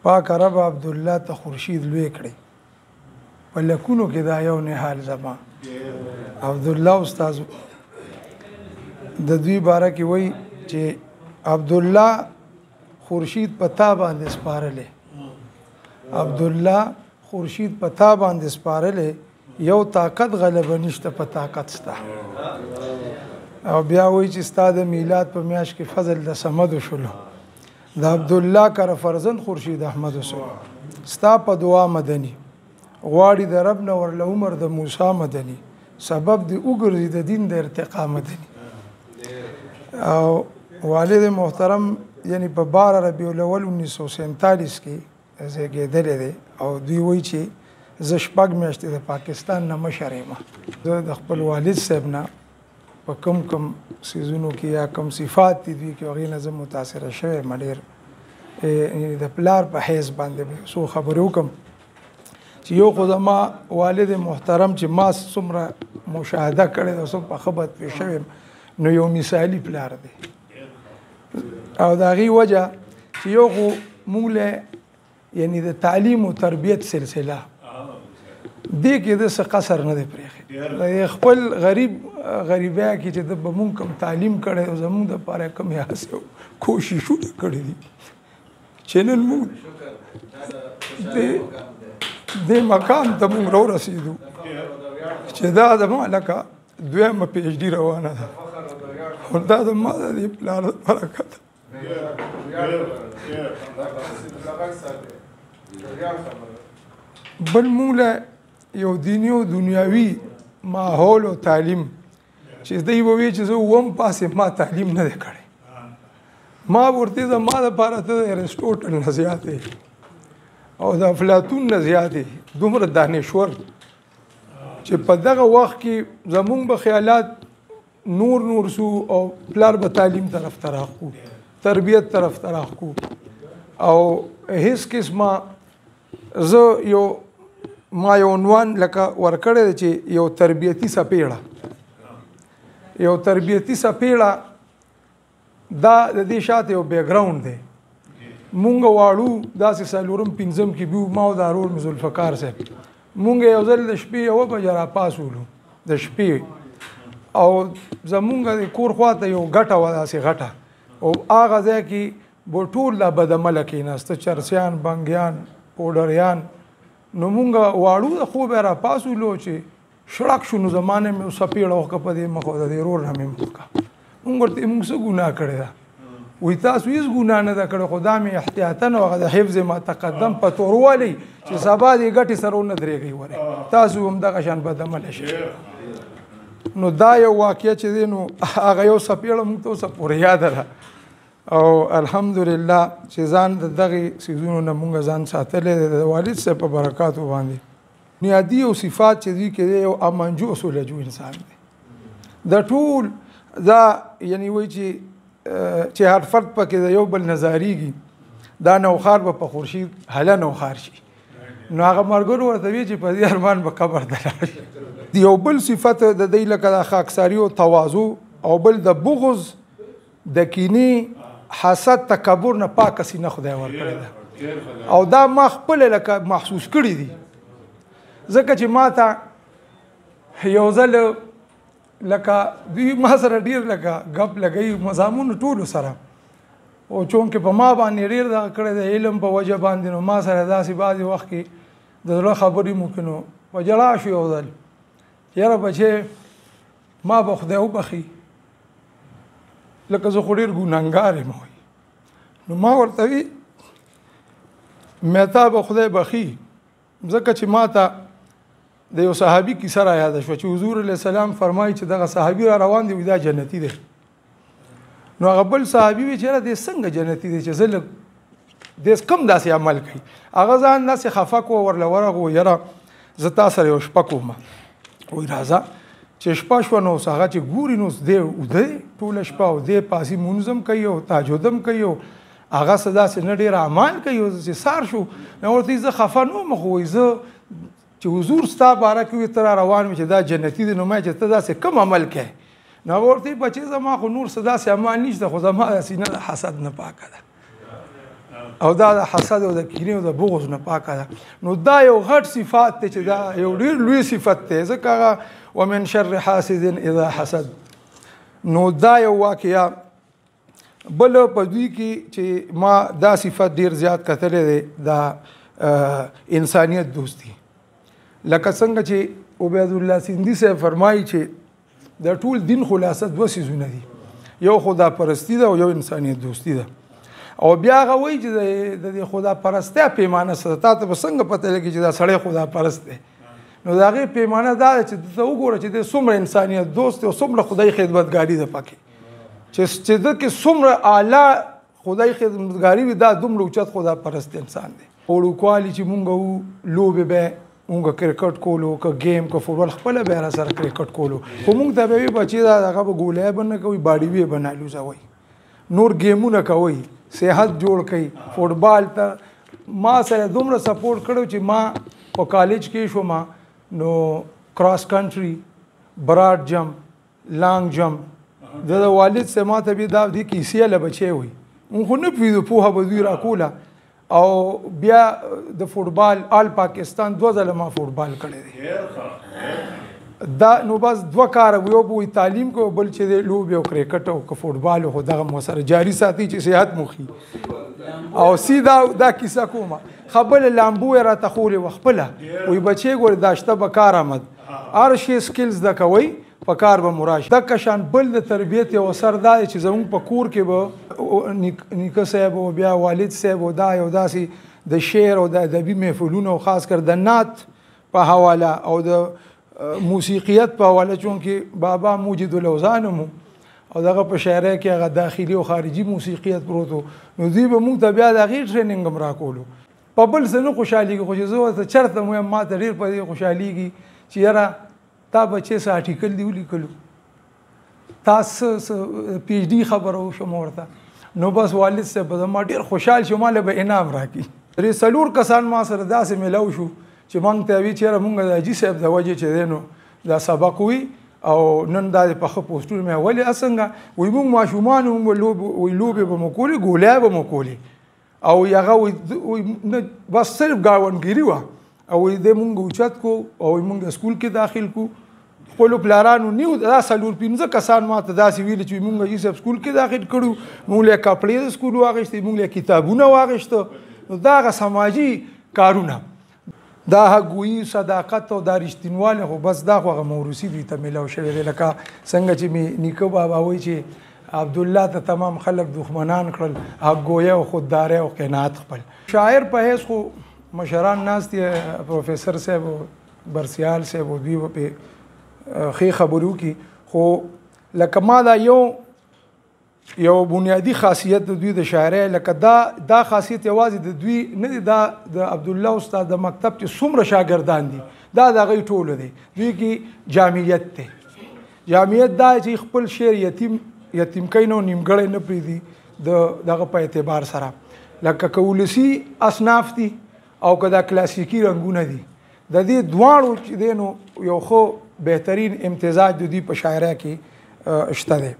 پاک رب عبدالله ته خورشید لوی کړی په لکونو کې دا یو نهال زما عبدالله استاد د دوی باره کې وایي چې عبدالله خورشید په تا باندې سپارلې عبدالله خورشید په تا باندې سپارلې یو طاقت غلبه نشته په طاقت ستا او بیا وایي چې ستا د میلاد په میاشت کې فضل د صمد شلو د عبدالله کره فرزند خورشید احمد وسو ستا په دعا مدني غواړي د رب نه ورله عمر د موسی مدني سبب دی وګرځي د دین د ارتقا مدني او والد محترم یعنی په 12 ربیع الاول 1947 کې زیږېدلی دی او دوی وایي چې زه شپږ میاشتې د پاکستان نه مشر یم زه د خپل والد صاحب نه په کم سیزونو کې یا کم صفات دي دوی کې هغې نه زه متاثره شوی یم ډېر د پلار په حیث باندې څو خبرې وکړم چې یو خو زما والد محترم چې ما څومره مشاهده کړې ده څوم په ښه بد پېښ شوی یم نو یو مثالي پلار دی او د هغې وجه چې یو خو موږ له یعنی د تعلیم و تربیت سلسله دې کې د څه قصر نه دی پرېښی خپل غریبۍ کې چې د به مونږ کوم تعلیم کړی او زمونږ دپاره کوم هسې کوششونه کړي دي چې نن مونږ دې مقام ته مونږ راورسېدو چې دا زما لکه دویمه پی ایچ ډي روانه ده او دا زما د دې پلار برکت بل مونږ له یو دیني او دنیاوي ماحول او تعلیم چې دوی به وایي چې زه اووم پاس یم ما تعلیم نه دی کړی ما ورته زما دپاره ته د ارسټوټل نه زیات دی او د افلاطون نه زیات دی دومره دانشور چې په دغه وخت کې زمونږ به خیالات نور سو او پلار به تعلیم طرف ته راغو تربیت طرف ته راغو او هیڅ قسمه زه ما یو عنوان لکه ورکړی دی چې یو تربیتي څپېړه دا د دې شاته یو بیکګراوند دی مونږ واړو داسې څلورم پنځم کې بيو ما او دا رور مې ذوالفقار صاحب مونږ یو ځل د شپې 9 بجې راپاسولو د شپې او زمونږ د کور خواته یو ګټه وه داسې غټه او هغه ځای کې به ټول دا بدعمله کېناسته چرسیان بنګیان پوډریان نو مونږ واړو د خوب راپاسولو چې شړک شو نو زمانه مې سپېړه وکړه په دې مخ د دې رور نه مې وکړه مونږ ورته مونږ څه ګناه کړې ده وایي تاسو هېڅ ګناه نه ده کړې خو دا مې احتیاطاً هغه د حفظ ما تقدم په توروالی چې سبا دې ګټې سره ونه درېږئ ورې تاسو هم دغه شان بدعمله شئ نو دا یو واقعه چې دی نو هغه یو څپېړه مونږ ته اوسه پورې یاده ده او الحمدلله چې ځان د دغې څیزونو نه مونږ ځان ساتلی دی د والد صاحب په برکاتو باندې بنیادي او صفات چې دوی کې دی یو امنجو او سولهجو انسان دی د ټول دا یعنی وایي چې هر فرد پکې د یو بل نظاریږي دا نوخار به په خورشید هله نوخار شي نو هغه ملګرو ورته وایي چې په دې ارمان به قبر ته لاړ شي یو بل صفت د دوی لکه د خاکساري او تواضع او بل د بغض د کینې حسد تکبر نه پاکه سینه خدای ورکړې ده او دا ما خپل لکه محسوس کړي دي ځکه چې ما ته یو ځل لکه دوی ما سره ډېر لکه ګپ لګوي مضامونو ټولو سره او چونکې په ما باندې ډېر دغه کړی د علم په وجه باندې نو ما سره داسې بعضې وخت کې د زړه خبرې ممکن نو په جړا شو یو ځل یاره بچې ما به خدای وبخي لکه زه خو ډېر ګنهګار یم وایي نو ما ورته وي مې تا به خدای بخي ځکه چې ما ته د یو صحابي کیسه را یاده شوه چې حضور علیه السلام فرمایي چې دغه صحابي را روان دی دا جنتي دی نو هغه بل صحابي وی چې یاره دی څنګه جنتي دی چې زه لږ دی کم داسې عمل کوي هغه ځان داسې خفه کړو ورله ورغو یاره زه تا سره یو شپه کوم وایي راځه چې شپه شوه نو اوس هغه چې ګوري نو دی اوده ټوله شپه او دی پاسي مونځ هم کوي او تهجد هم کوي او هغه څه داسې نه ډېر اعمال کوي او چې سار شو نو ورته زه خفه نه وم خو وایي زه چې حضور ستا باره کې وي ته را روان وي چې دا جنتي دی نو ما چې ته داسې کم عمل کوې نو هغه ورته بچې زما خو نور څه داسې عمل نشته خو زما د سینه د حسد نه پاکه ده او دا د حسد او د کینې او د بغض نه پاکه ده. نو دا یو غټ صفات دی چې دا یو ډېر لوی صفت دی، ځکه هغه ومن شر حاسد اذا حسد. نو دا یو واقعه بل په دوی کې چې ما دا صفت ډېر زیات کتلی دی، دا انسانیت دوستی. لکه څنګه چې عبید الله سیندي صاحب فرمایي چې د ټول دین خلاصه دوه څیزونه دي، یو خدا پرستی ده او یو انسانیت دوستی ده. او بیا هغه وایي چې د خدا پرستۍ پیمانه څه ده، تا ته به څنګه پته لګي چې دا سړی خدا پرست دی؟ نو د هغې پیمانه دا ده چې ته وګوره چې دی څومره انسانیت دوست دی او څومره خدای خدمتګاري ده پکې، چې ده کې څومره اعلی خدای خدمتګاري وي، دا دومره اوچت خدا پرست انسان دی. وړوکوالي چې مونږ وو لوبې به مونږ کرکټ کولو، که گیم که فوټبال، خپله به یې راسره کرکټ کولو، خو مونږ ته به وي بچې دا دغه به ګولۍ به نه کوئ، باډي به نه لوزوئ، نور ګیمونه کوئ، صحت جوړ کړئ. فوټبال ته ما سره دومره سپورټ کړی چې ما په کالج کې شوم نو کراس کنټري، براډ جمپ، لانګ جمپ، د والد صاحب ما ته بیا دا دې کې حصې له بچی وي، مونږ خو نه پوهېدو، پوهه به دوی راکوله. او بیا د فوټبال آل پاکستان 2 ځله ما فوټبال کړی دی. دا نو بس 2 کار یو به تعلیم کو، بل چې د لوبې او کرکټ او که فوټبال خو دغه مو سره جاري ساتي چې صحت مو ښي. او سیدا دا کیسه کومه خبل لامبو را تخول وخپله وي بچي ګور داشته به کار آمد هر شي سکلز د کوي په کار به مراش د کشان بل د تربیت یو اثر دا چې زموږ په کور کې به نیکه صاحب او بیا والد صاحب او دا یو داسې د شعر او د ادبي محفلونو او خاص کر د نعت په حواله او د موسیقیت په حواله، چونکې بابا موجد الاوزان مو او دغه په شاعرۍ کې هغه داخلي او خارجي موسیقیت پروت و، نو دوی به موږ ته بیا د هغې ټریننګ هم راکولو. په بل څه نه خوشحالېږي، خو چې زه ورته چېرته مو یم ما ته ډېر په دې خوشحالېږي چې یاره تا بچې څه آرټیکل دي ولیکلو، تا څه پی ایچ ډي خبره وشم ورته، نو بس والد صاحب به زما ډېر خوشحال شو، ماله به انعام راکړي. درې څلور کسان ما سره داسې میلاو شو چې موږ ته وي چېرې مونږ د حاجي صاحب د وجې چې دی نو دا سبق وي او نن دا د پخه پوسټونه مې ولې څنګه وایي مونږ ماشومان وو لوبې به مو کولې، ګولۍ به مو کولې، او هغه وایي بس صرف ګاونډګیري وه، او وایي دی مونږ اوچت کو او مونږ سکول کې داخل کو. خپلو پلارانو نیو دا 4-5 کسان ما ته داسې ویلي چې مونږ حاجي صاحب سکول کې داخل کړو، مونږ له کپړې د سکول واغېستې، مونږ له کتابونه واغېسته. نو دا هغه سماجي کارونه، دا هغوی صداقت او دا رښتینوالی، خو بس دا خو هغه موروثي دوی ته میلاو شوی دی. لکه څنګه چې مې نیکه بابا وایي چې عبدالله ته تمام خلک دښمنان کړل، حقګویه او خوددارۍ او قناعت خپل. شاعر په حیث خو مشران ناست دي، پروفیسر صاحب او برسیال صاحب او دوی به پې ښې خبرې وکړي، خو لکه ما دا یو بنیادي خاصیت د دوی د شاعرۍ، لکه دا خاصیت یوازې د دوی نه دی، دا د عبدالله استاد د مکتب چې څومره شاګردان دي دا د هغوی ټولو دی. دوی کې جامعیت دی. جامعیت دا چې خپل شعر یتیم کوي نو نیمګړی نه پرېږدي دغه په اعتبار سره، لکه که ولسي اصناف دي او که دا کلاسیکي رنګونه دي، د دې دواړو چې دی نو یو ښه بهترین امتزاج د دوی په شاعرۍ کې شته دی.